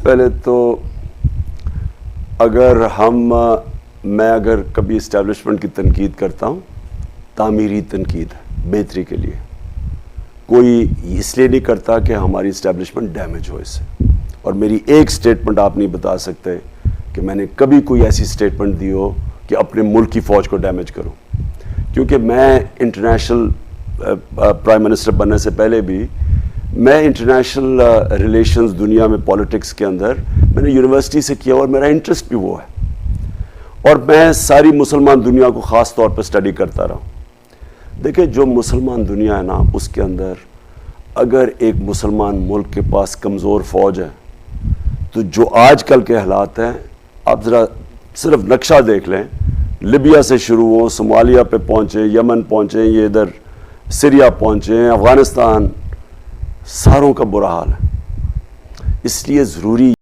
پہلے تو میں اگر کبھی اسٹیبلشمنٹ کی تنقید کرتا ہوں، تعمیری تنقید ہے، بہتری کے لیے، کوئی اس لیے نہیں کرتا کہ ہماری اسٹیبلشمنٹ ڈیمیج ہو اس سے. اور میری ایک سٹیٹمنٹ آپ نہیں بتا سکتے کہ میں نے کبھی کوئی ایسی سٹیٹمنٹ دی ہو کہ اپنے ملک کی فوج کو ڈیمیج کروں. کیونکہ میں انٹرنیشنل پرائم منسٹر بننے سے پہلے بھی میں انٹرنیشنل ریلیشنز دنیا میں پالیٹکس کے اندر میں نے یونیورسٹی سے کیا اور میرا انٹرسٹ بھی وہ ہے. اور میں ساری مسلمان دنیا کو خاص طور پہ اسٹڈی کرتا رہا ہوں. دیکھیں جو مسلمان دنیا ہے نا، اس کے اندر اگر ایک مسلمان ملک کے پاس کمزور فوج ہے تو جو آج کل کے حالات ہیں، آپ ذرا صرف نقشہ دیکھ لیں، لیبیا سے شروع ہوں، صومالیہ پہ پہنچیں، یمن پہنچیں، یہ ادھر سیریا پہنچیں، افغانستان، ساروں کا برا حال ہے. اس لیے ضروری